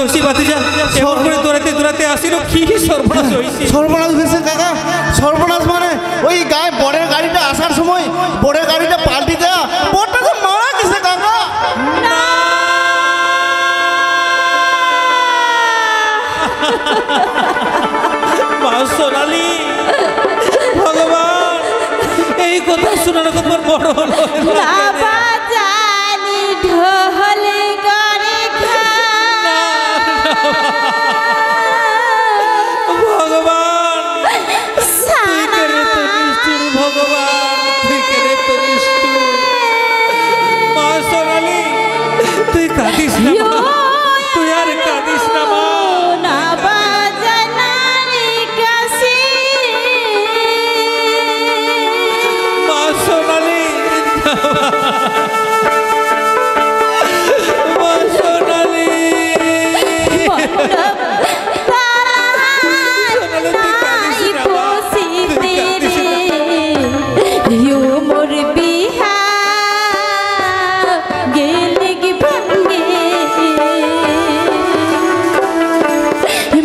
শশী বাতিজা এমন করে দৌড়াতে দৌড়াতে আসিল কি সর্বনাশ হইছে সর্বনাশ হয়েছে কাকা সর্বনাশ মানে ওই গায়ে বড়ের গাড়িটা আসার সময় বড়ের গাড়িটা পাল্টি দেয়া বড়টা তো মারা গেছে কাকা মা সোনালি ভগবান এই কথা শোনার তোমার বড় হলো বাবা জানি ঢোলে করে ভগবান তুই করে তো নিষ্ঠুর ভগবান তুই করে তো নিষ্ঠুর মা সোনালি তুই কাঁদিস না মা তুই আর কাঁদিস না মা না বাজানারি কাছে মা সোনালি মা সোনালি মোর বিহা গেলে কি ভাঙ্গে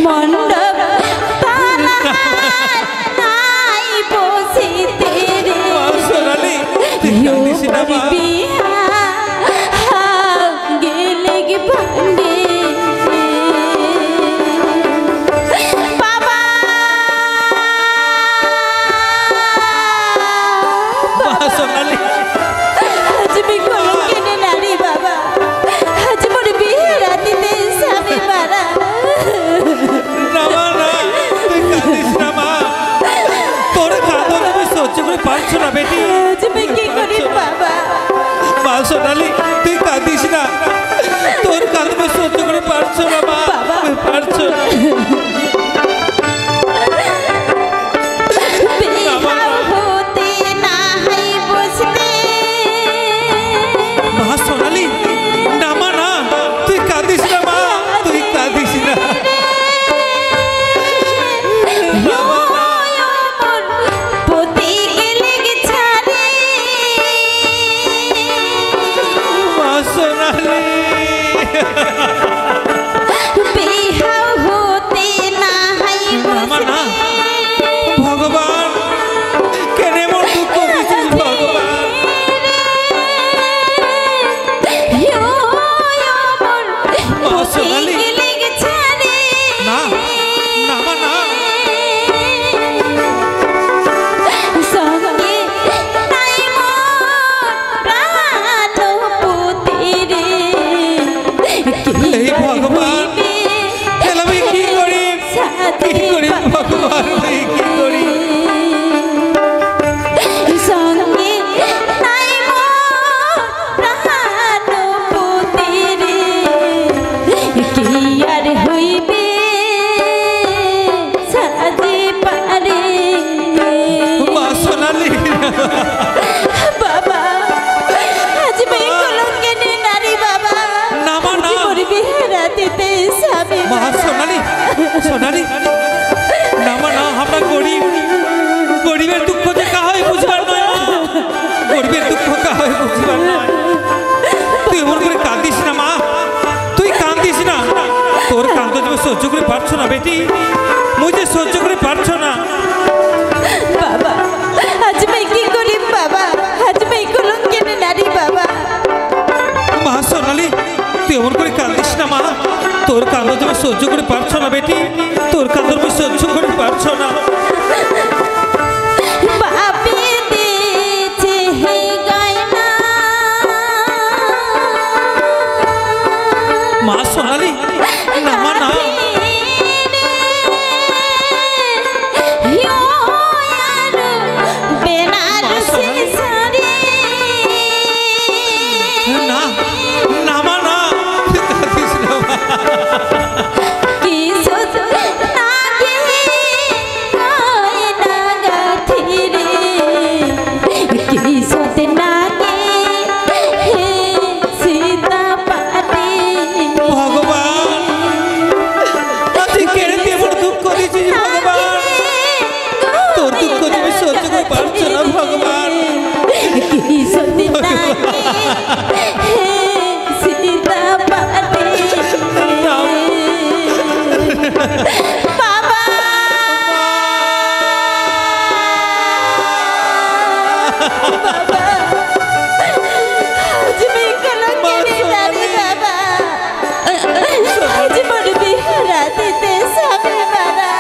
মণ্ডপ নাই বসিতে রে মা সোনালি তুই কাঁদিস না মা বিহা গেলে কি ভাঙ্গে পারছো না বেটি তুমি কি করি বাবা মা সোনালি তুই কাঁদিস না তোর কাঁদবে সহ্য করে পারছো না মা পারছো না মা সোনালি না মা না তুই কাঁদিস না মা তুই কাঁদিস না ভগবান কেন এমন দুঃখ দিছিস ভগবান মা সোনালি না না মা না এই ভগবান আমি কি করি ভগবান আমি কি করি মা সোনালি বাবা আজ মেয়ে কলঙ্কে নারী বাবা না মা না রাতেতে স্বামী মা সোনালি সোনালি না মা না আমরা গরিবের দুঃখ যে কাহাই বুঝবার নয় মা গরিবের দুঃখ কাহাই বুঝবার নয় তুই এমন করে কাঁদিস না মা তুই কাঁদিস না তোর কান্দ তুমি সহ্য করে পারছো না বেটি মুই যে সহ্য করে পারছো না বাবা আজ মেয়ে কি করি বাবা আজ মেয়ে কলঙ্কে নারী বাবা মা সোনালি তুই এমন করে কাঁদিস না মা তোর কান্দ তুমি সহ্য করে পারছো না বেটি তোর কান্দ তুমি সহ্য করে পারছো না মা সোনালি না মা না না মা না কাঁদিস না মা বাবা বাবা আজ मैं कलंकिनी नारी बाबा आज मोर बिहा रातिते सामे मारा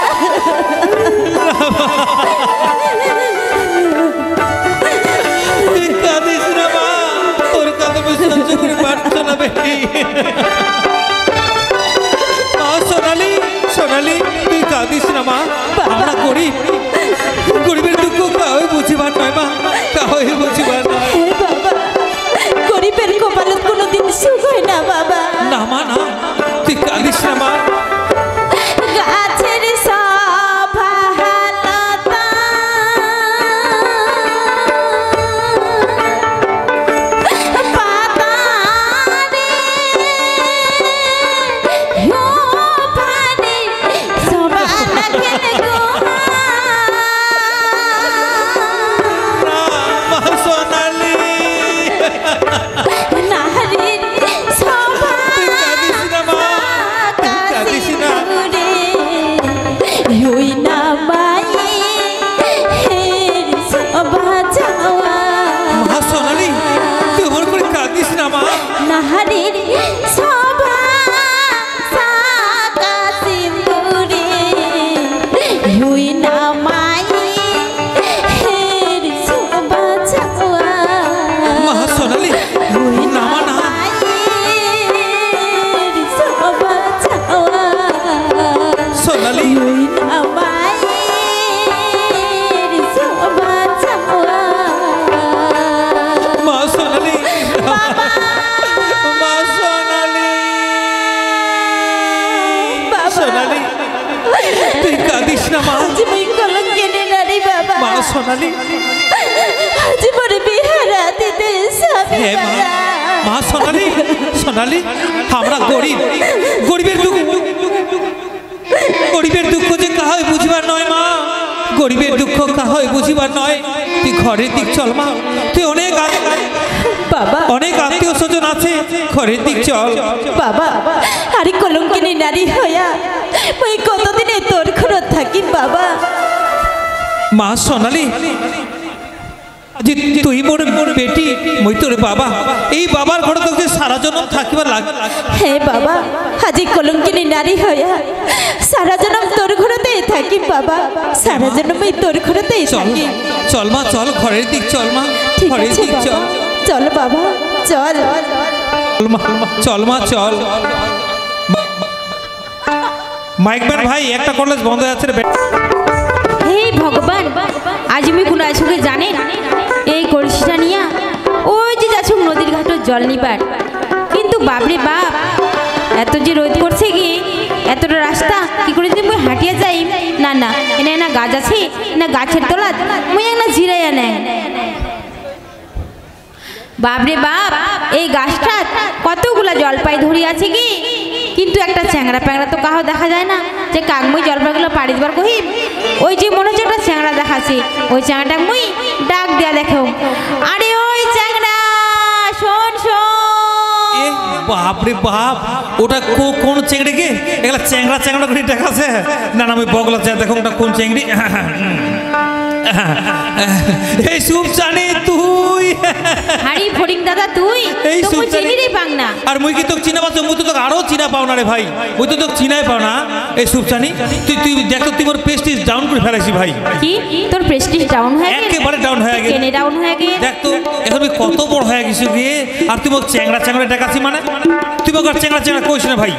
তুই কাঁদিস না মা, তোর কাঁদে আমি সহ্য করে পারছো না বেটি। মা সোনালি, সোনালি তুই কাঁদিস না মা, আমরা গরিব, গরিবের দুঃখ কাউই বুঝিবার নয় মা, কাউই বুঝিবার নয়। হে বাবা গরিবের কপালত কোনোদিন সুখ হয় না বাবা। না মা না, তুই কাঁদিস না মা। গাছের সভালতা পাতারে হোভানে সবা লাগেন গো না, মা সোনালি নারীর সভা তুই কাঁদিস না মা, তুই কাঁদিস না। হই না মায়ের সভা যাওয়া মা সোনালি তুই মন করে কাঁদিস না মা। নারীর সভা সাকা সিন্দুরে হই না মায়ের সভা যাওয়া মা সোনালি হই না মা না। মায়ের সভা যাওয়া সোনালি হই না মায়ের সভা যাওয়া মা সোনালি, মা সোনালি, বাবা। সোনালি তুই কাঁদিস না মা। আজ মই কলঙ্কিনী নারী বাবা মা সোনালি, আজ মোর বিহা রাতিতে স্বামী হে মা, মারা। মা সোনালি, সোনালি আমরা গরিব, গরিবের দুঃখ, গরিবের দুঃখ যে কাহাই বুঝিবার নয় মা, গরিবের দুঃখ কাহাই বুঝিবার নয়। তুই ঘরের দিক চল মা, তুই বাবা অনেক আত্মীয় স্বজন আছে, ঘরের দিক চল। বাবা আরে কলঙ্কিনী নারী হইয়া মই কতদিনে তোর ঘরত থাকি বাবা। মা সোনালি যে তুই মোর মোর বেটি, মই তোর বাবা, এই বাবার ঘরে তোকে সারা জন্ম থাকিবার লাগ। হে বাবা আজি কলঙ্কিনী নারী হইয়া সারা জনম তোর ঘরতেই থাকি বাবা, সারা জনমই তোর ঘরতেই চল থাকি। চল মা, চল ঘরের দিক চল মা, ঠিক ঘরের আছে দিক বাবা চল। চল বাবা চল। চল মা, চল মা চল। মাইকম্যান ভাই একটা কলেজ বন্ধ হয়ে যাচ্ছে রে। হে ভগবান আজ আমি কোন আসুকে জানেন এই কলসিটা নিয়া ওই যে যাচ্ছ নদীর ঘাটের জল নিবার, কিন্তু বাপরে বাপ এত যে রোদ করছে কি এতটা রাস্তা কি করে যদি মুই হাঁটিয়া যাই, না না এনে না গাছ আছে না গাছের তলাত মুই এক না জিরাইয়া নেয়। বাপরে বাপ এই গাছটা কতগুলা জলপাই ধরি আছে কি, কিন্তু একটা চ্যাংড়া প্যাংড়া তো কাহো দেখা যায় না যে কাকমুই জলপাইগুলো পাড়ি দিবার কহিম। ওই যে মনে হচ্ছে একটা চ্যাংড়া দেখাচ্ছে, ওই চ্যাংড়াটা মুই ডাক দেয়া দেখো, আরে ওই চ্যাংড়া শোন শোন। এ বাপ রে বাপ, ওটা কোন চেংড়ি কে? এগুলা চ্যাংড়া চ্যাংড়া করে দেখাছে। না না আমি বগলা চাই, দেখো ওটা কোন চেংড়ি। এই সুপ জানি তুই, হাড়ি ফড়িং দাদা তুই এই তো মুই সুপচানি। চিনিরই পাং না। আর মুই কি তোকে চিনা পাচ্ছ? মুই তো তোকে আরো চিনা পাও না রে ভাই, মুই তো তোকে চিনাই পাও না। এই সুপচানি তুই তুই দেখ তো, তুই মোর প্রেস্টিজ ডাউন করে ফেলাইছি ভাই, কি তোর প্রেস্টিজ ডাউন হয়ে গেল? একেবারে ডাউন হয়ে গেল। কেনে ডাউন হয়ে গেল? দেখ তো এখন তুই কত বড় হয়ে গেছিস রে, আর তুই মোক চ্যাংড়া চ্যাংড়া দেখাচ্ছি মানে? তুই মোক আর চ্যাংড়া চ্যাংড়া কইস না ভাই।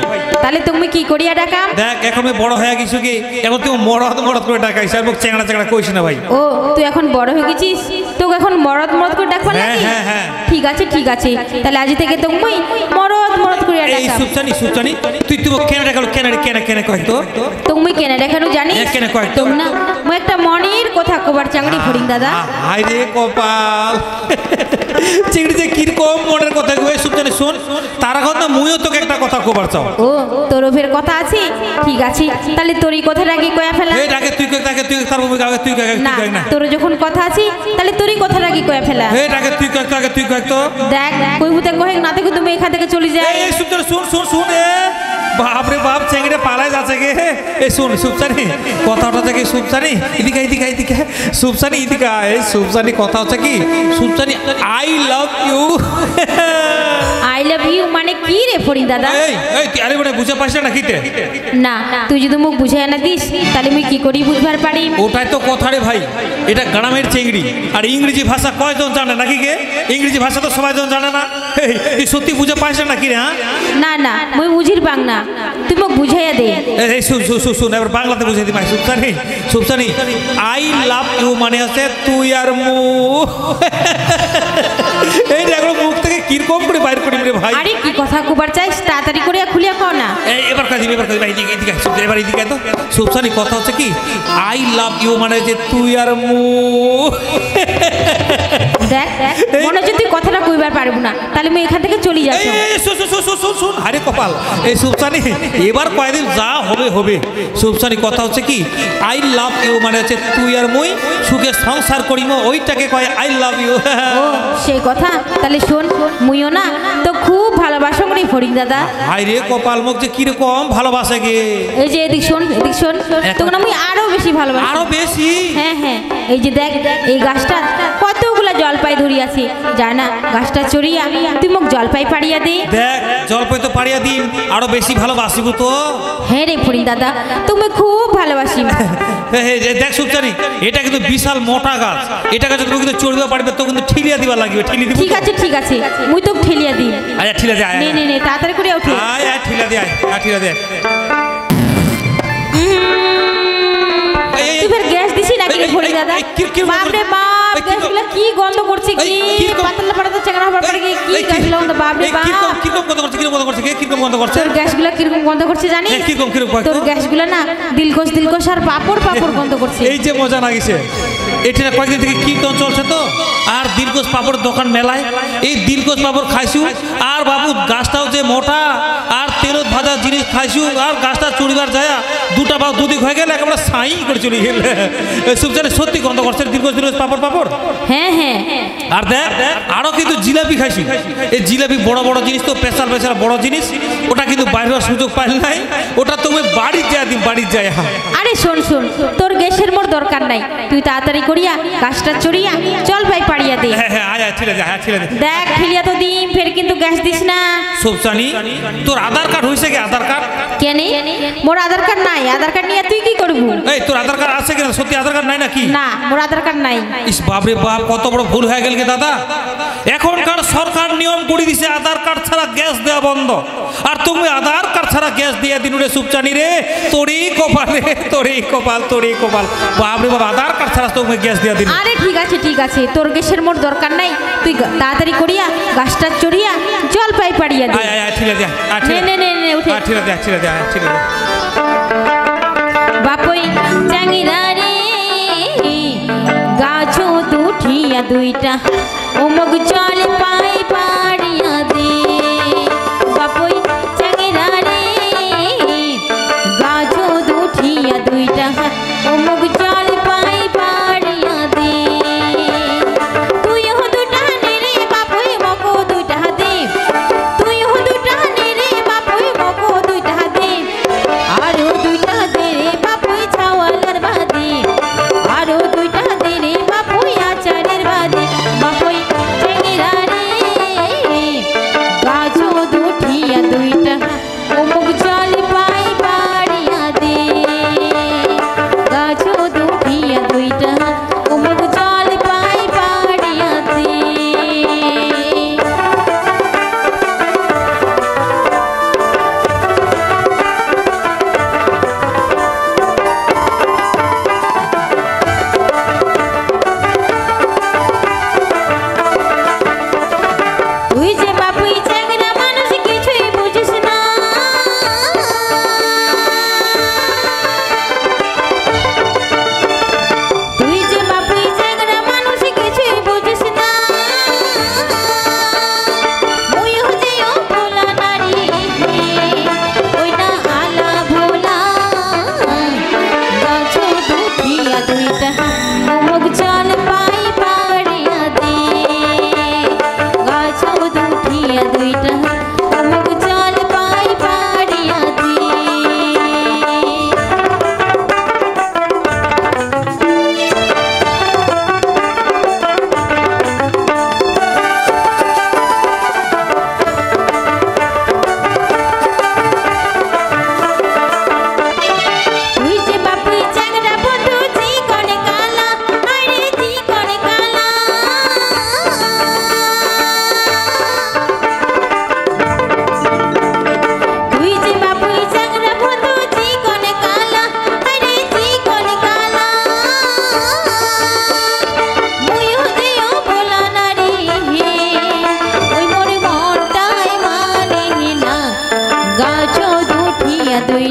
তাহলে তুমি কি করিয়া ডাকাম? দেখ এখন আমি বড় হয়ে গেছি কি, এখন তুই মরদ মরদ করে ডাকাইস, আর মোক চ্যাংড়া চ্যাংড়া কইস না ভাই। ও তুই এখন বড় হয়ে গেছিস, তোকে এখন মরদ মরদ করে ডাকবা হ্যাঁ, লাগে? হ্যাঁ, হ্যাঁ। ঠিক আছে ঠিক আছে, তাহলে আজ থেকে তুমি মরদ মরদ করে এই ডাকাম। সুপচানি সুপচানি তুই তুই মোক কেন ডাকালো, কেন কেন কেন কয় তো? তুমি কেনে দেখানো জানিস? এ কেনে কয় তো? তুমি না মই একটা মনের কথা কবার চাংড়ি ফড়িং দাদা। হাই রে কপাল, চিংড়ি যে কিরকম মনের কথা কয়ে সুপচানি শোন, তার এখন না মুইও তোকে একটা কথা কবার চাও। ও তোর ওভের কথা আছে, ঠিক আছে তাহলে তোর এই কথাটা আগে কয়া ফেলা। এই ডাকে তুই কয়, ডাকে তুই তার মুখে আগে তুই কয়, তুই না কয় না। তোর যখন কথা আছে তাহলে তোরই কথাটা আগে কয়া ফেলা। এই ডাকে তুই কয়, আগে তুই কয় তো। দেখ কই হুতে কহে না থেকে তুমি এখান থেকে চলে যাই। এই সুপচানি শুন শুন শুন, এ বাপ রে বাপ, চেংড়ি পালাই কোথায় যাচ্ছে গে এই শুন সুপসানি কথা হচ্ছে কি সুপসানি এদিকে এদিকে এদিকে সুপসানি এদিকে এই সুপসানি কথা হচ্ছে কি সুপসানি I love you I love you মানে কি রে ফরিদ দাদা? এই এই তুই আরে বড় বুঝে পাইছ না কিতে না তুই যদি মুখ বুঝাই না দিস তাহলে আমি কি করি বুঝবার পারি? ওটাই তো কথা রে ভাই, এটা গ্রামের চিংড়ি আর ইংরেজি ভাষা কয়জন জানে নাকি গে? ইংরেজি ভাষা তো সবাই জন জানে না। এই তুই সত্যি বুঝে পাইছ না কি রে? হ্যাঁ না না মুই বুঝির পাং না, তুই মুখ বুঝাইয়া দে। এই শুন এবার বাংলাতে বুঝাই দিই ভাই। সুপসানি সুপসানি আই লাভ ইউ মানে হচ্ছে তুই আর মু। এই দেখো মুখ থেকে কিরকম করে বাইর করি রে ভাই। আরে কি কথা কবার চাইস তাড়াতাড়ি করে খুলিয়া কও না। এই এবার কাজ ভাই এদিকে এদিকে এবার এদিকে তো সুপসানি কথা হচ্ছে কি আই লাভ ইউ মানে যে তুই আর মু। দেখ মনে হচ্ছে তুই কথাটা কইবার পারবো না, তাহলে আমি এখান থেকে চলে যাচ্ছি। শুন আরে কপাল এই সুপসানি এবার কয়দিন যা হবে হবে। সুপসানি কথা হচ্ছে কি আই লাভ ইউ মানে হচ্ছে তুই আর মুই সুখে সংসার করিম, ওইটাকে কয় আই লাভ ইউ। ও সেই কথা, তাহলে শোন মুইও না তো খুব ভালোবাসা করি ফরিদ দাদা। হাই রে কপাল মুখ যে কিরকম ভালোবাসে গে। এই যে এদিক শোন তখন আমি আরো বেশি ভালোবাসি। আরো বেশি? হ্যাঁ হ্যাঁ এই যে দেখ এই গাছটা কতগুলা জলপাই ধরিয়াছি, যায় না গাছটা চড়িয়া তুই মোক জলপাই পাড়িয়া দে। দেখ জলপাই তো পাড়িয়া দিন, আরো বেশি ভালোবাসিব তো। হ্যাঁ রে ফরিদ দাদা তুমি খুব ভালোবাসি। দেখ সুপসানি এটা কিন্তু বিশাল মোটা গাছ, এটা গাছ তুমি কিন্তু চড়িয়া পারবে তো কিন্তু ঠিলিয়া দিবা লাগবে। ঠিলি দিব? ঠিক আছে মুই তো ঠেলিয়া দিই। আচ্ছা ঠিলা দে আয় নে তাড়াতাড়ি করে ওঠো। আয় আয় ঠিলা দে আয় ঠিলা দে। তুই ফের গ্যাস দিছি নাকি রে ফরিদ দাদা? বাপ রে বাপ গ্যাসগুলো কি গন্ধ করছে, কি পাতলা পাতলা চেংড়া হবার পরে কি গ্যাসগুলো গন্ধ, বাপ রে বাপ কিরকম গন্ধ করছে কিরকম গন্ধ করছে? তোর গ্যাসগুলো কিরকম গন্ধ করছে জানিস? কিরকম তোর গ্যাসগুলো না দিলকশ আর পাপড় গন্ধ করছে। এই যে মজা লাগিছে এটা কয়েকদিন থেকে কীর্তন চলছে তো, আর দিলকশ পাপড় দোকান মেলায় এই দিলকশ পাপড় খাইছু, আর বাবু গাছটাও যে মোটা আর তেলত ভাজা জিনিস খাইছু, আর গাছটা চড়িবার যায় দুটা বা দুদিক হয়ে গেলে একেবারে সাই করে চলে গেলে। সুপসানি সত্যি গন্ধ করছে দিলকশ পাপড়। হ্যাঁ আর দেখ আরো কিন্তু জিলাপি খাইছি, এই জিলাপি বড় বড় জিনিস তো স্পেশাল বড় জিনিস, ওটা কিন্তু বাইরে হওয়ার সুযোগ পাইল নাই, ওটা তুমি বাড়ির যায়। আরে শোন তোর গ্যাসের মোর দরকার নাই, তুই তাড়াতাড়ি করিয়া গাছটা চড়িয়া জলপাই পাড়িয়া দে। হ্যাঁ আয় ঠিক আছে দেখ ঠিলিয়া তো দিন ফের কিন্তু গ্যাস দিস না। সুপসানি তোর আধার কার্ড হইছে কি? আধার কার্ড কেনে? মোর আধার কার্ড নাই, আধার কার্ড নিয়ে তুই কি করবি? এই তোর আধার কার্ড আছে কিনা? সত্যি আধার কার্ড নাই নাকি? না মোর আধার কার্ড নাই। ইস বাপরে বাপ কত বড় ভুল হয়ে গেল গে দাদা। এখনকার সরকার নিয়ম করে দিছে আধার কার্ড ছাড়া গ্যাস দেওয়া বন্ধ, আর তুমি আধার কার্ড ছাড়া গ্যাস দিয়ে দিন রে সুপসানি রে। তোরই কপাল বাপরে বাপ আধার কার্ড ছাড়া তুমি গ্যাস দিয়ে দিন। আরে ঠিক আছে তোর গ্যাসের মোর দরকার নাই, তুই তাড়াতাড়ি করিয়া গাছটা চড়িয়া জলপাই পাড়িয়া দে। আয় ঠিক আছে নে উঠে ঠিক আছে বাপই চাঙ্গিরা রে গাছ দুঠিয়া দুইটা অমুক জল পাই পাড়িয়া দে। বাপই চাঙ্গিরা রে গাছ দুঠিয়া দুইটা অমুক জল পাই পাড়িয়া দে। তুইও দুটা নে রে বাপই মকো দুইটা দে, তুইও দুটা নে রে বাপই মকো দুইটা দে, আরো দুইটা দে রে বাপই ছাওয়ালার বাদে, আরো দুইটা দে রে বাপই আচারের বাদে। বাপই চেঙ্গিরা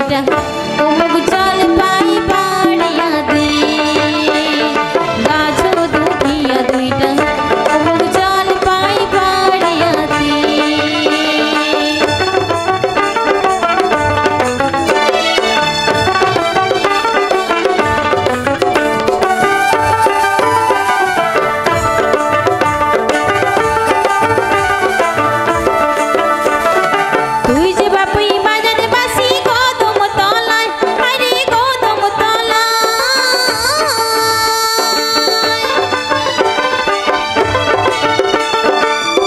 দুইটা অমুক জল পাই পাড়িয়া দে গাছ দুঠিয়া দুইটা অমুক জল পাই পাড়িয়া দে তুই যে বাপুই বাজারে বাসি কদম তলায় আরে কদম তলায়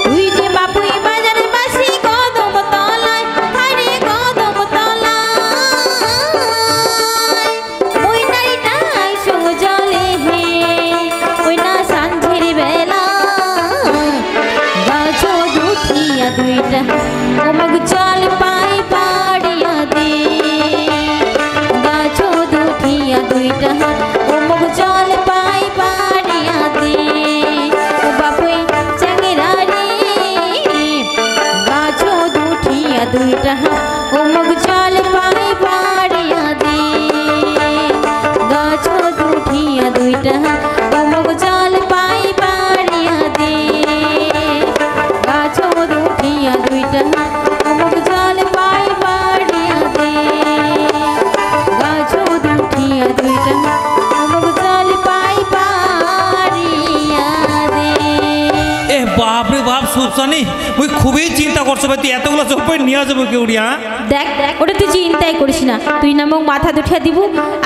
তুই যে বাপুই বাজারে বাসি কদম তলায় আরে কদম তলায় ওই নাইটাই সঙ্গ জলে হে ওই না সাঁঝের বেলা গাছ দুঠিয়া দুইটা অমুক জল পাই পাড়িয়া দে গাছ দুঠিয়া দুইটা অমুক জল পাই পাড়িয়া দে ও বাপুই চ্যাংরা রে গাছ দুঠিয়া দুইটা অমুক জল পাই পাড়িয়া দে গাছ দুঠিয়া দুইটা অমুক জল পাই পাড়িয়া দে গাছ দুঠিয়া দুইটা অমুক জল পাই পাড়িয়া দে গাছ দুঠিয়া দুইটা অমুক জল পাই পাড়িয়া দে এ বাপ রে বাপ সুপসানি ওই খুবই চিন্তা করছো ভাই তুই এতগুলো চোখ নিয়ে যাবো কেউড়িয়া দেখ ওটা তুই চিন্তাই করিস না তুই নামক মাথা দুঠিয়া দিব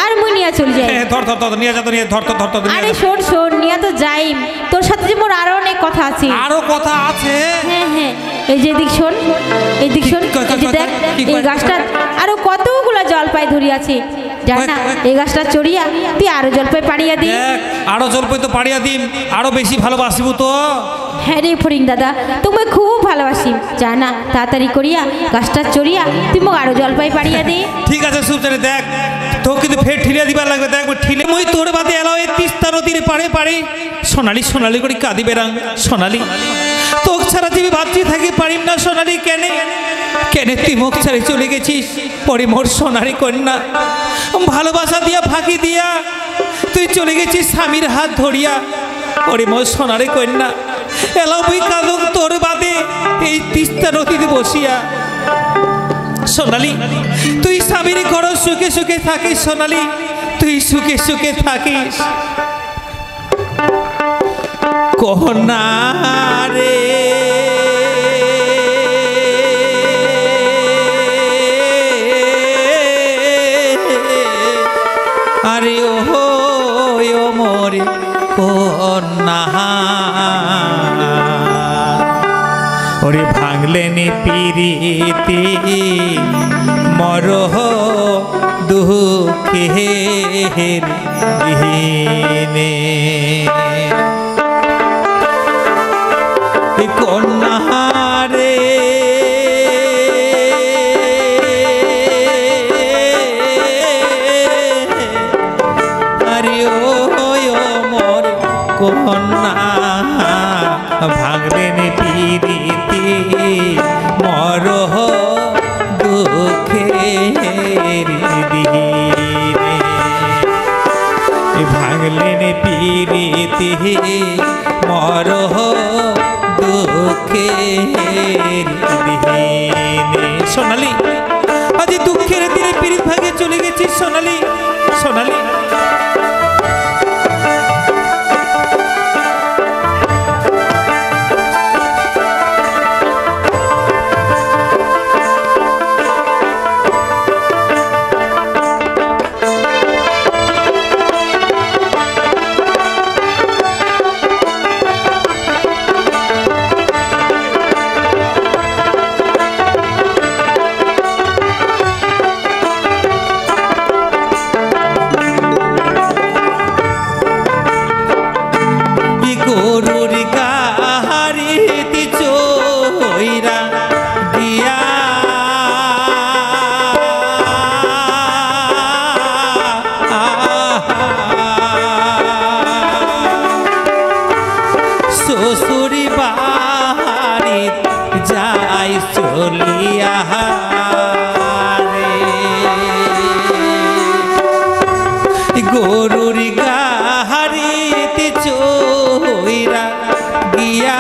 আর মুই নিয়ে চলে যাই ধর ধর ধর নিয়ে যা তো নিয়ে ধর ধর ধর ধর নিয়ে আরে যা। শোন শোন নিয়ে তো যাই তোর সাথে যে মোর আরো অনেক কথা আছে আরো কথা আছে হ্যাঁ হ্যাঁ এই যে এদিক শোন এদিক শোন কই, কই, এই যে কই, দেখ কি এই কই? গাছটা আরো কতগুলো জলপাই ধরি আছে জান না কই, কই। এই গাছটা চড়িয়া তুই আরো জলপাই পাড়িয়া দি দেখ আরো জলপাই তো পাড়িয়া দিম আরো বেশি ভালোবাসিব তো হ্যাঁ রে ফরিং দাদা তুমি খুব ভালোবাসি জান না তাড়াতাড়ি করিয়া গাছটা চড়িয়া তুই মোক আরো জলপাই পাড়িয়া দে ঠিক আছে সুপসানি দেখ তো কিন্তু ফের ঠিলে দিবার লাগবে দেখ ঠিলে মই তোর বাদে এলাও এই তিস্তা নদীর পাড়ে পাড়ে সোনালি সোনালি করে কাঁদি বেরাং সোনালি তোক ছাড়া যে ভাবছি থাকি পারিম না সোনালি কেনে কেনে তুই মুখ ছাড়ে চলে গেছিস পরে মোর সোনারি কন্যা ভালোবাসা দিয়া ফাঁকি দিয়া তুই চলে গেছিস স্বামীর হাত ধরিয়া ওরে মোর সোনারি কন্যা এলাও বই কাঁদক তোর বাদে এই তিস্তা নদীতে বসিয়া সোনালি তুই স্বামীর ঘর সুখে সুখে থাকিস সোনালি তুই সুখে সুখে থাকিস কন্যা রে আরে ও মোরে কন্যা ওরে ভাঙলেনি পিরিতি মরহ দুঃখের দিনে কন্যা রে আরে ও মোর কন্যা ভাঙলেনি পিরিতি মরহ দুঃখের দিনে ভাঙলেন পিরিতি মরহ দুঃখের দিনে সোনালি আজ দুঃখের দিনে পিরিত ভাগে চলে গেছিস সোনালি সোনালি গরুর গাহারিতে চইরা গিয়া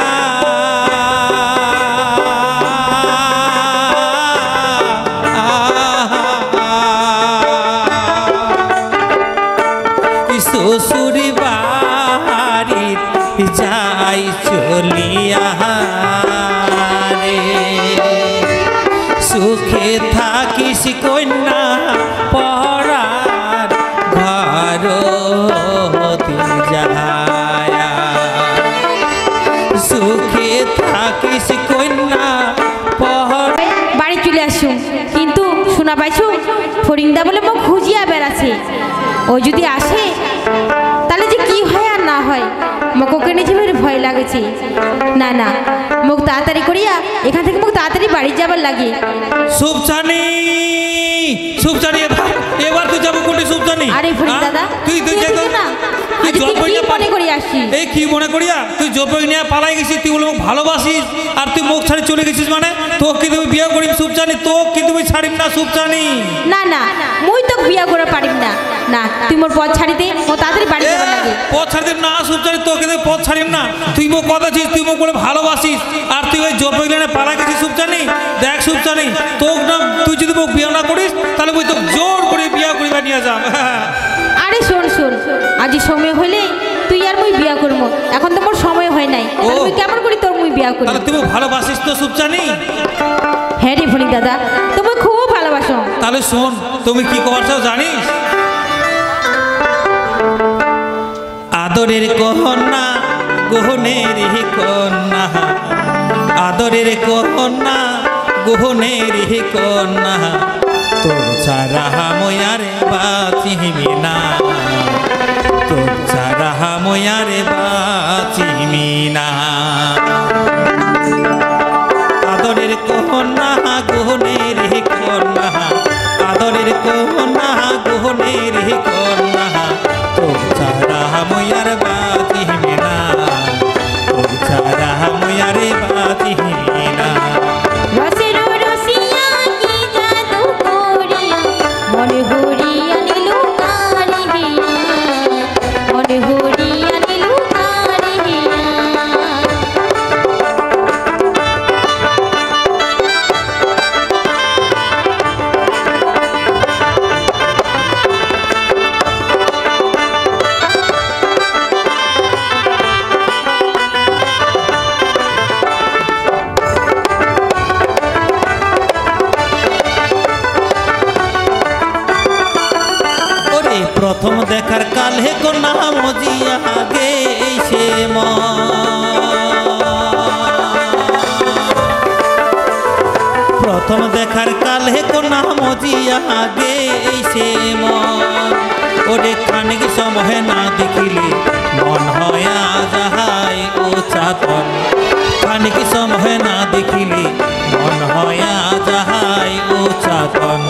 শ্বশুর বাড়ির যাই চলিয়া রে সুখে থাকিস কন্যা পরার ঘর যায়া সুখে থাকিস কন্যা পহর বাড়ি চলে আসুন কিন্তু শোনা পাইছো ফরিংদা বলে মুখ খুঁজিয়া বেড়াচ্ছে ও যদি আসে তাহলে যে কি হয় আর না হয় মককে নিজে ভয় লাগেছে না না মুখ তাড়াতাড়ি করিয়া এখান থেকে মুখ তাড়াতাড়ি বাড়ি যাবার লাগে সুপচানি সুপচানি এবার তুই যাবো কোটি সুপচানি আরে ফরিদ দাদা তুই তুই না আজ তুই কি মনে করি আসছিস এই কি মনে করিয়া তুই জপই নিয়ে পালাই গেছিস তুই বলে ভালোবাসিস আর তুই মুখ ছাড়ি চলে গেছিস মানে তোকে তুমি বিয়ে করিম সুপচানি তোকে তুমি ছাড়িম না সুপচানি না না মুই তো বিয়ে করে পারিম না না তুই মোর পথ ছাড়ি দে ও তাড়াতাড়ি বাড়ি যাবার লাগে পথ ছাড়ি দে না সুপচানি তোকে তুমি পথ ছাড়িম না তুই মুখ কথা ছিস তুই মুখ বলে ভালোবাসিস আর তুই ওই জপই নিয়ে পালাই গেছিস সুপচানি দেখ সুপচানি তোক না তুই যদি মুখ বিয়ে না করিস তাহলে মুই তো জোর করে বিয়ে করিবা নিয়ে যাব আরে শোন শোন আজ সময় হইলে তুই আর মুই বিয়া করবো এখন তো মোর সময় হয় নাই তুই কেমন করি তোর মুই বিয়া করি তাহলে তুমি ভালোবাসিস তো সুপচানি হ্যাঁ রে ফণি দাদা তুমি খুব ভালোবাসো তাহলে শোন তুমি কি করছো জানিস আদরের কন্যা গহনের কন্যা আদরের কন্যা গহনের কন্যা তোর ছাড়া ময়ারে বাঁচিবি না তোর ছাড়া ময়ারে বাঁচিবি না আদরের কন্যা গহনের কন্যা আদরের কন্যা গহনের কন্যা তোর ছাড়া ময়ার বাঁচিবি না তোর ছাড়া ময়ারে বাঁচিবি না মনে হরিয়া নিলু কারি মনে হরিয়া নিলু কারি প্রথম দেখার কালে কোনা মজিয়া গেছে প্রথম দেখার কালে কোনা মজিয়া গেছে ওরে খানিক সময় না দেখিলে মন হয়া যাহাই ও চাতন খানিক সময় না দেখিলে মন হয়া যাহাই ও চাতন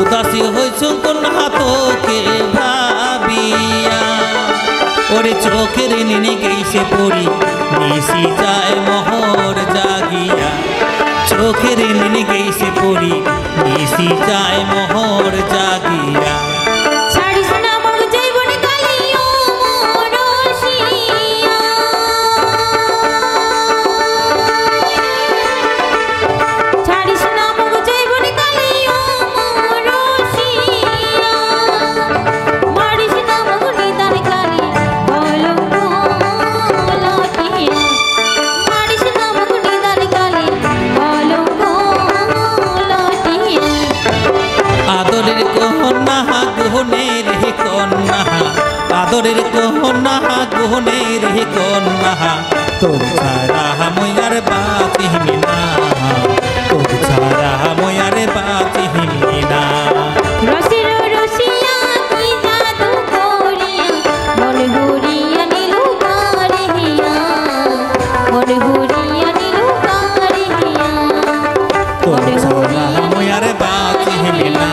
উদাসী হয়েছো কন্যা তোকে ভাবিয়া ওরে চোখের নিনে গেছে পড়ি নিশি যায় মোহর জাগিয়া চোখের নিনে গেছে পড়ি নিশি যায় মোহর জাগিয়া ছাড়িস না মোর জীবন কালিও মরসিয়া ছাড়িস না মোর জীবন কালিও মরসিয়া মারিস না মোর নিদান কালি কলঙ্ক লাটিয়া মারিস না মোর নিদান কালি কলঙ্ক লাটিয়া আদরের কন্যা গুহনের কন্যা আদরের কন্যা গুহনের কন্যা তোর ছাড়া ময়ার বাঁচিবি না তোর ছাড়া ময়ার বাঁচিবি না রসির রসিয়া কি জাদু করিয়া মন ঘুরিয়া নিলু কারিয়া মন ঘুরিয়া নিলু কারিয়া তোর ছাড়া ময়ার বাঁচিবি না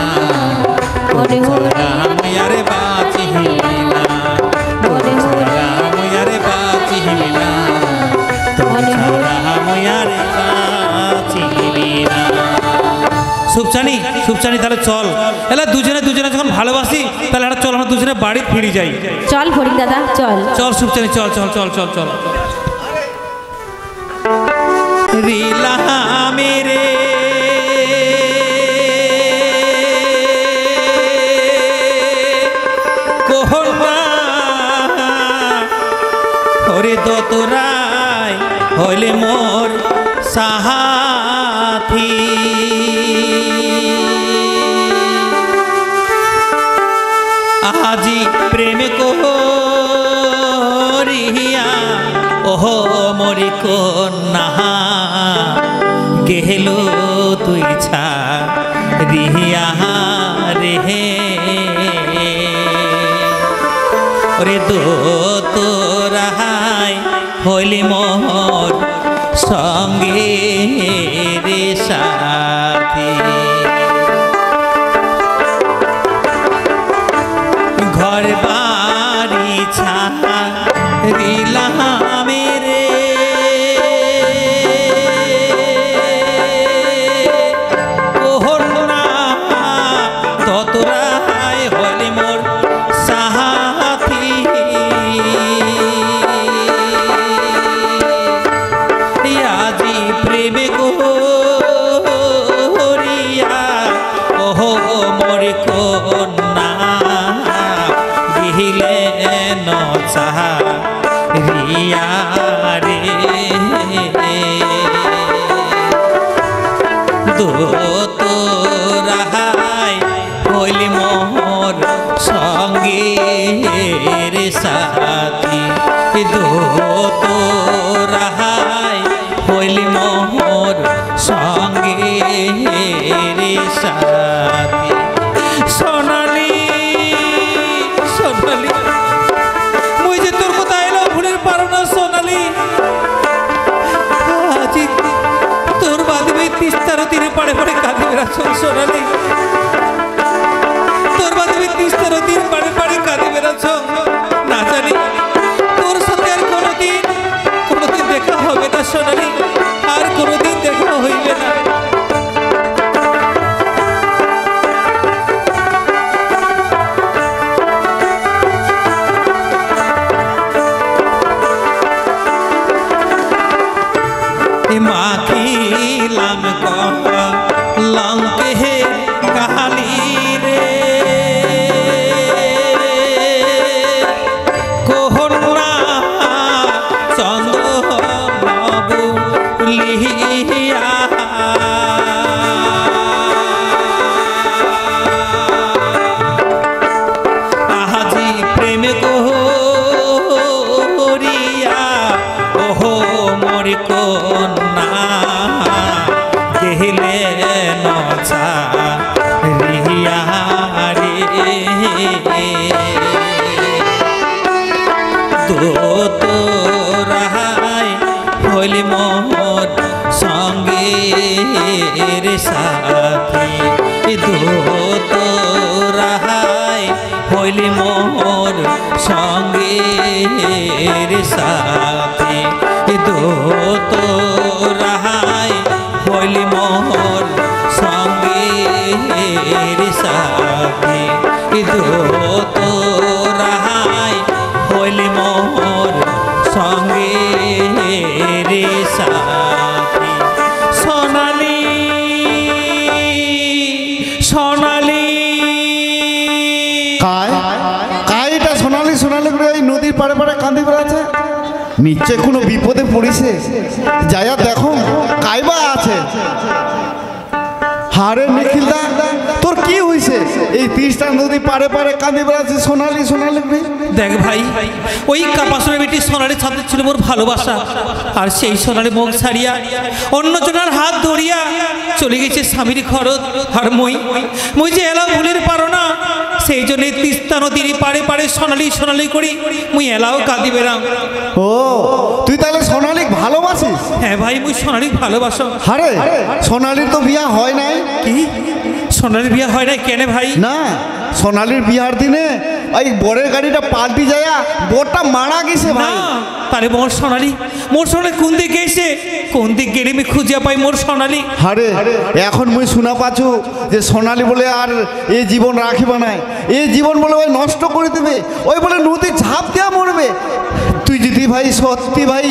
তোর ছাড়া ময়ার বাঁচিবি না তোর ছাড়া ময়ার বাঁচিবি না তোর ছাড়া ময়ার বাঁচিবি না সুপচানি সুপচানি তাহলে চল এলা দুজনে দুজনে যখন ভালোবাসি তাহলে একটা চল আমরা দুজনে বাড়ি ফিরে যাই চল ফরিদ দাদা চল চল সুপচানি চল চল চল চল চল রিলা মেরে কোহনা ওরে দোতরাই হইলে মোর সাহাথী আজি প্রেম করিয়া ওহো মরি কন্যা গেল তুই ছাড়িয়া রে ওরে দোতরাই হইলে মোর সঙ্গে রে সাথী ঘর বাড়ি ছাড়িলাম রে কন্যা ততরাই হইলে মোর সাথী আজি প্রেমে করিয়া ওহো মোর কন্যা গিলে নচারিয়া রে দোতরাই হইলে মোর সঙ্গে রে সাথী দোতরাই হইলে মোর সঙ্গে রে সাথী সোনালি সোনালি মুই যে তোর কথা এলো ভুলের পারো না সোনালি আজি তোর বাদবে তিস্তার তীরে পাড়ে পাড়ে কাঁদি বেড়াচ্ছ সোনালি তোর বাদবে তিস্তার তীর পাড়ে পাড়ে কাঁদি বেড়াচ্ছ না জানি তোর সাথে আর কোনোদিন দেখা হবে না সোনালি আর কোনোদিন দেখা হইবে না মাখিলাম লঙ্কে হে কালি রে কোহনা চন্দ্র বাবু লিহিয়া আজি প্রেম করিয়া ওহো মোর কন্যা গেলে নচারিয়া রে দোতরাই হইলে মোর সঙ্গে রে সাথী দোত হইলি মোর সঙ্গের সাথী দোত রাহাই হইলি মোর সঙ্গের সাথী দোত রাহাই হইলি মোর সঙ্গের সাথী সোনালি সোনালি কাইটা সোনালি সোনালি করে এই নদীর পাড়ে পাড়ে কান্দি বেড়াচ্ছে নিশ্চয় কোনো বিপদে পড়িছে যাইয়া দেখো কাইবা আছে হারে নিখিলদা তোর কি হইছে এই তিস্তা নদী পাড়ে পাড়ে কান্দি বেড়াচ্ছে সোনালি সোনালি করে দেখ ভাই ওই কাপাসনের বেটি সোনালির সাথে ছিল মোর ভালোবাসা আর সেই সোনালি মুখ ছাড়িয়া অন্যজনের হাত ধরিয়া চলে গেছে স্বামীর খরচ আর মই যে এলাও ভুলের পারো না সেই জন্য তিস্তা নদীর পাড়ে পাড়ে সোনালি সোনালি করি মুই এলাও কাঁদি বেড়াম ও তুই তাহলে সোনালি ভালোবাসিস হ্যাঁ ভাই মুই সোনালি ভালোবাসো আরে সোনালির তো বিয়া হয় নাই কি সোনালির বিয়া হয় নাই কেন ভাই না সোনালির বিয়ার দিনে ওই বরের গাড়িটা পাল্টি যায় বোরটা মারা গেছে না ভাই তাহলে মোর সোনালি কোন দিকে এসে কোন দিক গেলে আমি খুঁজিয়া পাই মোর সোনালি আরে এখন মুই শোনা পাচ্ছু যে সোনালি বলে আর এই জীবন রাখিবা নাই এই জীবন বলে ওই নষ্ট করে দেবে ওই বলে নদী ঝাঁপ দেওয়া মরবে তুই যদি ভাই সত্যি ভাই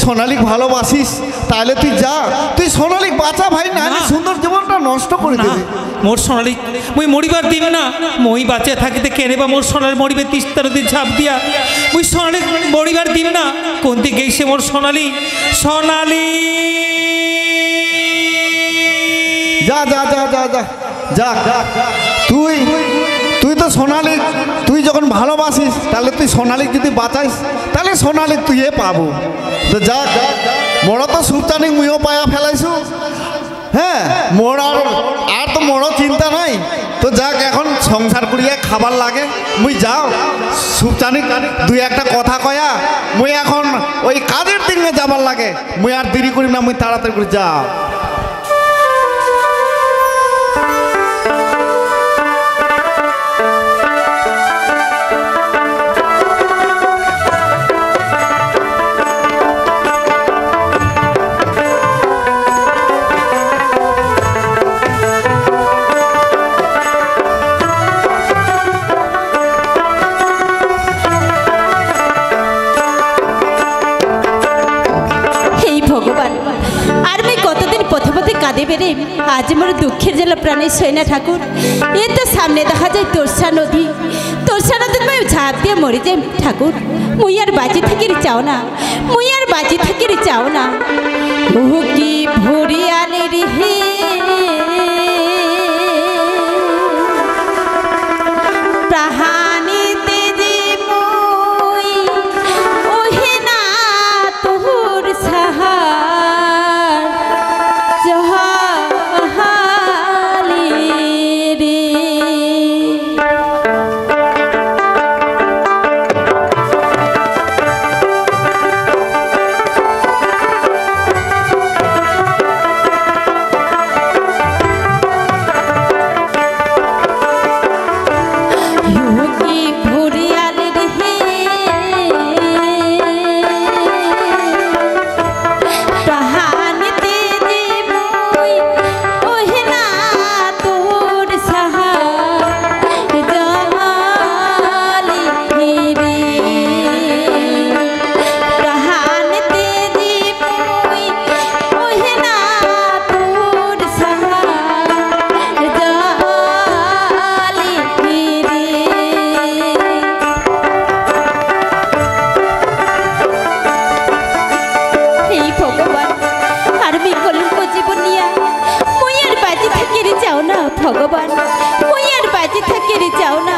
সোনালিক ভালোবাসিস তাহলে তুই যা তুই সোনালিক বাঁচা ভাই না সুন্দর জীবনটা নষ্ট করে দেবে মোর সোনালি মুই মরিবার দিন না মই বাঁচিয়া থাকিতে কেনে বা মোর সোনালি মরিবে তিস্তা নদীর ঝাঁপ দিয়া মুই সোনালি মরিবার দিন না কোন দিকে এসে মোর সোনালি সোনালি যা যা যা যা যা যা তুই তুই তো সোনালিক তুই যখন ভালোবাসিস তাহলে তুই সোনালিক যদি বাঁচাইস তাহলে সোনালিক তুই পাবো তো যা মোড় তো সুপচানিক মুইও পায়া ফেলাইছু হ্যাঁ মোর আর তো মোড়ও চিন্তা নাই তো যাক এখন সংসার করিয়া খাবার লাগে মুই যাও সুপচানিক দুই একটা কথা কয়া মুই এখন ওই কাজের দিকে যাবার লাগে মুই আর দেরি করি না মুই তাড়াতাড়ি করে যাও বেড়ে আজ মোর দুঃখের জেলা প্রাণের সৈনা ঠাকুর এ তো সামনে দেখা যায় তোরসা নদী মই ঝাঁপ দিয়ে মরে যাই ঠাকুর মুই আর বাজি থাকির চাও না মুই আর বাজি থাকির চাও না ও কি ভরিয়ালের হে প্রাহানিতে যে মই ওহে না তোর সাহা ভগবান মুই আর বাজি থাকি রে যাও না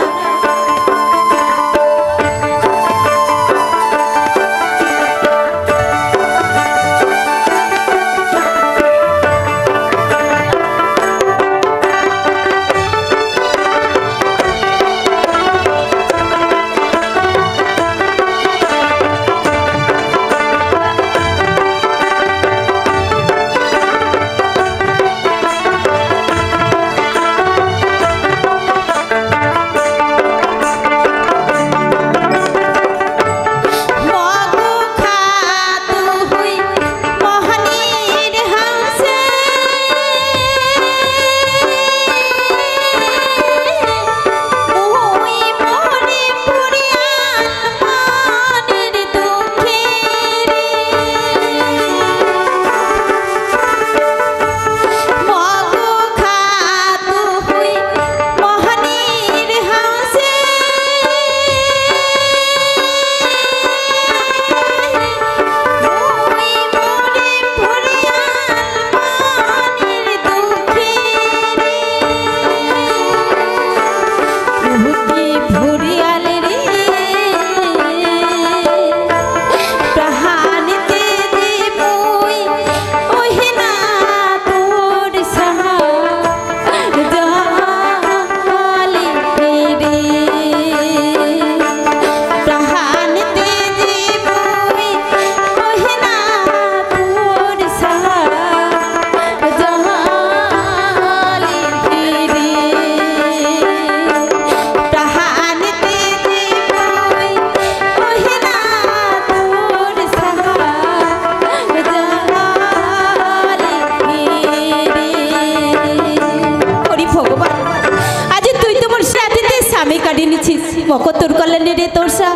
মকো তোর কল্যাণে রে তোরসা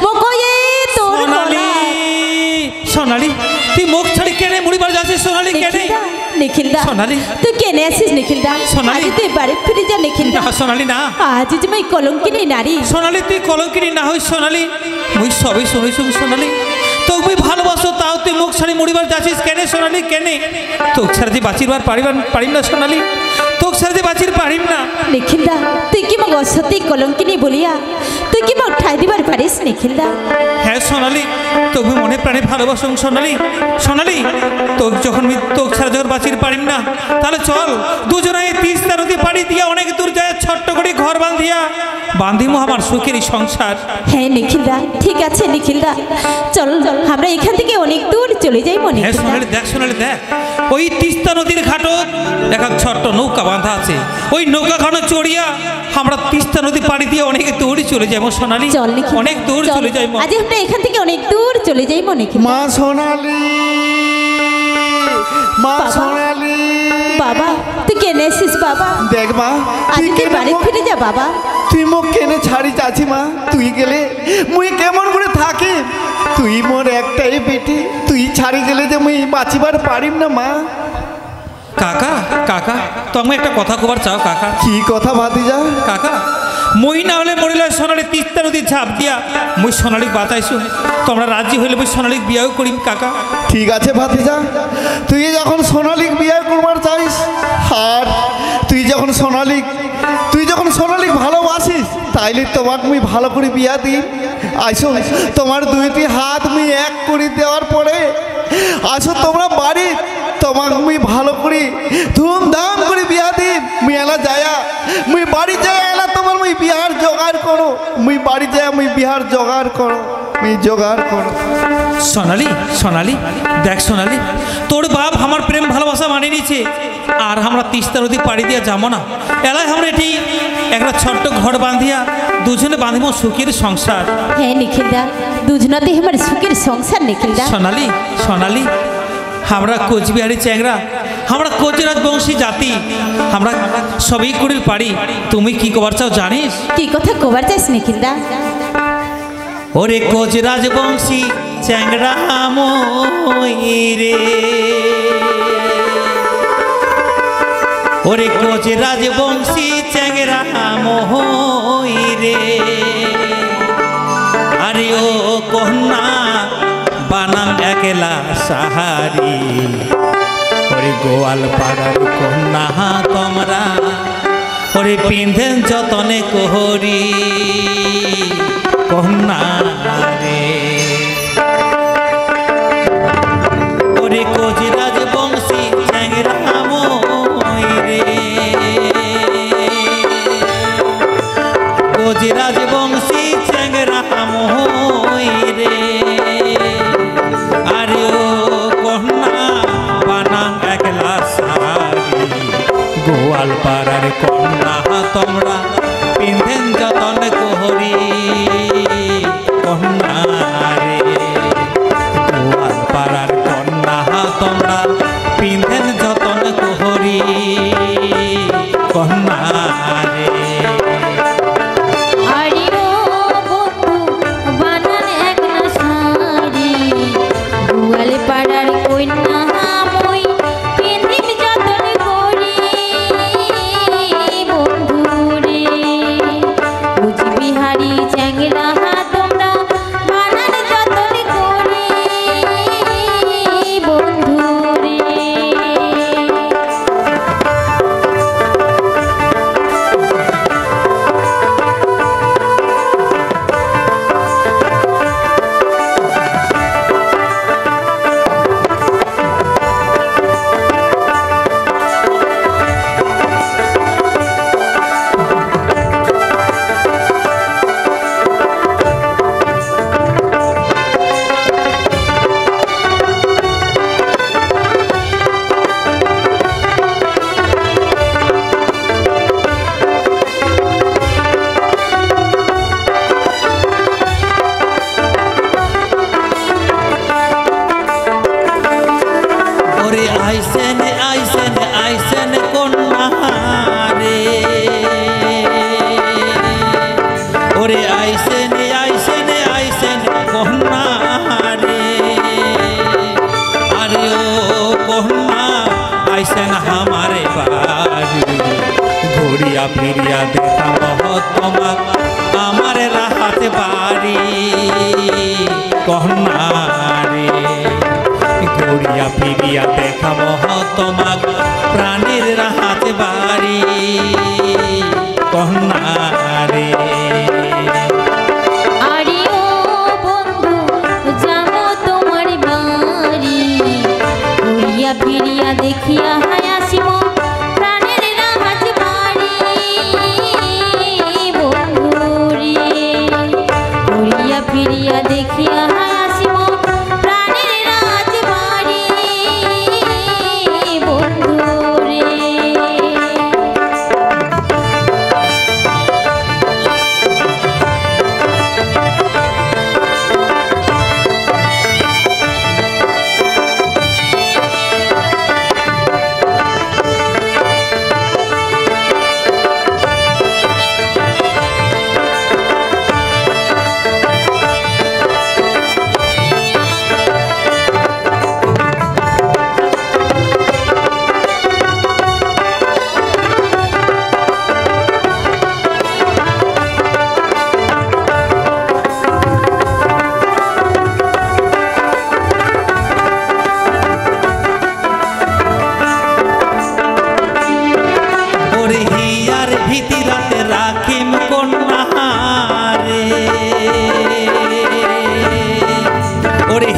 মকো এ তোর সোনালি সোনালি তুই মুখ ছাড়ি কেনে মুড়িবার যাচ্ছিস সোনালি কেনে নিখিলদা সোনালি। তুই কেনে আসিস নিখিলদা সোনালি। আজ তুই বাড়ি ফিরে যা নিখিলদা না সোনালি না আজ যে মই কলঙ্কিনী নারী সোনালি তুই কলঙ্কিনী না হই সোনালি মুই সবই শুনেছি সোনালি তো মুই ভালোবাসো তাও তুই মুখ ছাড়ি মুড়িবার যাচ্ছিস কেনে সোনালি কেনে তোক ছাড়া যে বাঁচিবার পারিম না সোনালি তোক ছাড়া যে বাঁচির পারিম না নিখিলদা তুই কি মগ অসতি কলঙ্কিনী বলিয়া তুই কি মগ ঠাই দিবার পারিস নিখিলদা হ্যাঁ সোনালি তোকে মনে প্রাণে ভালোবাসো সোনালি সোনালি তোকে যখন তোক ছাড়া যখন বাঁচির পারিম না তাহলে চল দুজনে তিস্তা নদী পাড়ি দিয়া অনেক দূর যায় ছোট্ট করে ঘর বান্ধিমো আমার সুখেরই সংসার। হ্যাঁ নিখিলদা ঠিক আছে নিখিলদা চল আমরা এখান থেকে অনেক দূর চলে যাই মনে হ্যাঁ সোনালি দেখ ওই তিস্তা নদীর ঘাটত এক ছোট্ট নৌকা বাঁধা আছে ওই নৌকা ঘাট চড়িয়া আমরা তিস্তা নদী পাড়ি দিয়ে অনেক দূর চলে যাবো সোনালি চল নিখিল অনেক দূর চলে যাই আজ আমরা এখান থেকে অনেক দূর চলে যাই মনে মা সোনালি মা বাবা। সোনালি বাবা তুই কেনে এসিস বাবা দেখ মা আজ তুই বাড়ি ফিরে যা বাবা তুই মোক কেনে ছাড়ি চাচি মা তুই গেলে মুই কেমন করে থাকি তুই মোর একটাই বেটি তুই ছাড়ি গেলে যে মুই বাঁচিবার পারিম না মা কাকা কাকা তুমি একটা কথা কবার চাও কাকা কি কথা ভাতিজা কাকা মই না হলে মরিলে সোনালি তিস্তা নদীর ঝাঁপ দিয়া মুই সোনালি বাঁচাইছো তোমরা রাজি হইলে মুই সোনালিক বিয়াও করিম কাকা ঠিক আছে ভাতিজা তুই যখন সোনালিক বিয়ে করবার চাইস আর তুই যখন সোনালিক ভালোবাসিস তাইলে তোমাকে মুই ভালো করে বিয়া দিই আসো তোমার দুইটি হাত মুই এক করে দেওয়ার পরে আসো তোমরা বাড়ি তোমাকে মুই ভালো করে ধুমধাম করে বিয়া দিই মুই এলা যায়া মুই বাড়ি যায়া এলা তোমার মুই বিহার জোগাড় করো মুই বাড়ি যায়া মুই বিহার জোগাড় করো মুই জোগাড় করো সোনালি সোনালি দেখ সোনালি তোর বাপ আমার প্রেম ভালোবাসা মানে নিছে আর আমরা তিস্তা নদী পাড়ি দিয়া যাবো না এলাই আমরা এটি একটা ছোট্ট ঘর বাঁধিয়া দুজনে বাঁধিব সুখের সংসার হ্যাঁ নিখিলদা দুজনাতে আমার সুখের সংসার নিখিলদা সোনালি সোনালি আমরা কোচবিহারি চ্যাংরা আমরা কোচরাজ বংশী জাতি আমরা সবই করির পারি তুমি কি কবার চাও জানিস কি কথা কবার চাইস নিখিলদা ওরে কোচরাজ বংশী চ্যাংরা মই রে ওরে কোচরাজ বংশী চ্যাংরা মই রে আরে ও কন্যা বানাম একলা সাহারি ওরে গোয়াল পাড়ার কন্যা তোমরা ওরে পিন্ধেন যতনে কোহরি কন্যা রে ওরে কোচরাজ বংশী চ্যাংরা মই রে কোচরাজ বংশী চ্যাংরা মই রে আরে ও কন্যা বানাং একলা সারি গোয়াল পাড়ার কন্যা তোমরা পিন্ধেন যতন কোহরি কন্যা রে গোয়াল পাড়ার কন্যা তোমরা পিন্ধেন যতন কোহরি কন্যা রে আরে ও বন্ধু বানান এক না সারি গোয়ালে পাড়ার কন্যা মই পিন্ধিম যতন করি বন্ধু রে কুচবিহারি চ্যাংরা তোমরা বানান যতন করি বন্ধু রে ঘুরিয়া ফিরিয়া দেখাবো তোমাক আমার রাহাতে বাড়ি কহনারে ঘুরিয়া ফিরিয়া দেখাবো তোমাক প্রাণের রাহাতে বাড়ি কহনারে আরে ও বন্ধু যাবো তোমার বাড়ি ঘুরিয়া ফিরিয়া দেখিয়া হায় আসিব প্রাণের রাহাত বাড়ি বন্ধু রে ঘুরিয়া ফিরিয়া দেখিয়া হায় আসিব প্রাণের রাহাত বাড়ি বন্ধু রে।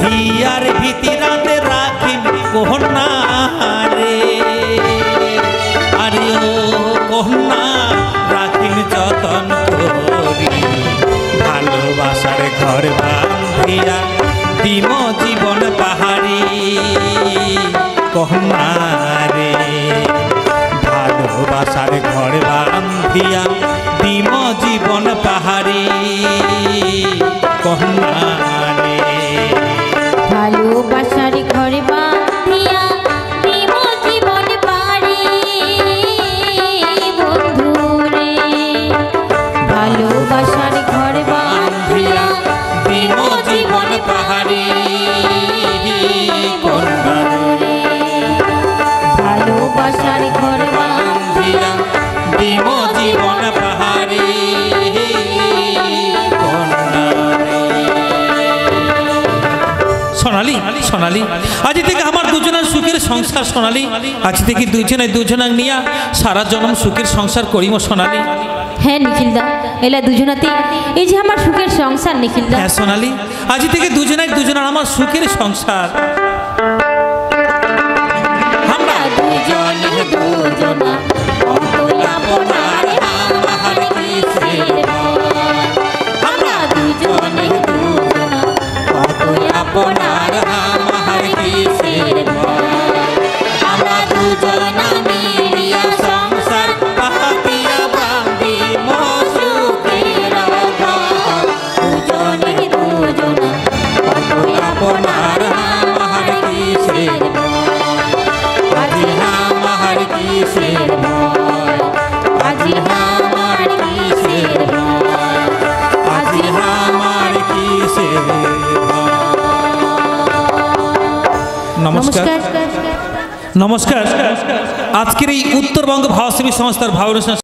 হিয়ার ভিতরাতে রাখিম কহনারে আরে ও কহনা রাখিম যতন করি ভালোবাসার ঘর বাঁধিয়া দিম জীবন পাহাড়ি কহনারে ভালোবাসার ঘর বাঁধিয়া দিম জীবন পাহাড়ি কহনারে ভালোবাসার ঘরে বাঁধিয়া দিব জীবন পারি বন্ধু রে ভালোবাসার ঘরে বাঁধিয়া দিব জীবন পারি বন্ধু রে ভালোবাসার ঘরে বাঁধিয়া দিব জীবন পাহাড়ি সোনালি সোনালি আজ থেকে আমার দুজনের সুখের সংসার সোনালি আজ থেকে দুজনে নিয়ে সারা জন্ম সুখের সংসার করিম সোনালি। হ্যাঁ নিখিলদা এলা দুজনাতে এই যে আমার সুখের সংসার নিখিলদা। হ্যাঁ সোনালি আজ থেকে দুজনের আমার সুখের সংসার আমরা দুজনে দুজনা কতই আপনার আমার কিসের ভয় আমরা দুজনে দুজনা কতই আপনার আমার কিসের ভয় আমরা দুজনা মিলিয়া সংসার পাতিয়া বাঁধি সুখের ঘর দুজনে দুজনা কতই আপনার আমার কিসের ভয় আজি আমার কিসের ভয় আজি আমার কিসের ভয় আজি আমার কিসের নমস্কার নমস্কার আজকের এই উত্তরবঙ্গ ভাবসেবী সংস্থার ভাবনা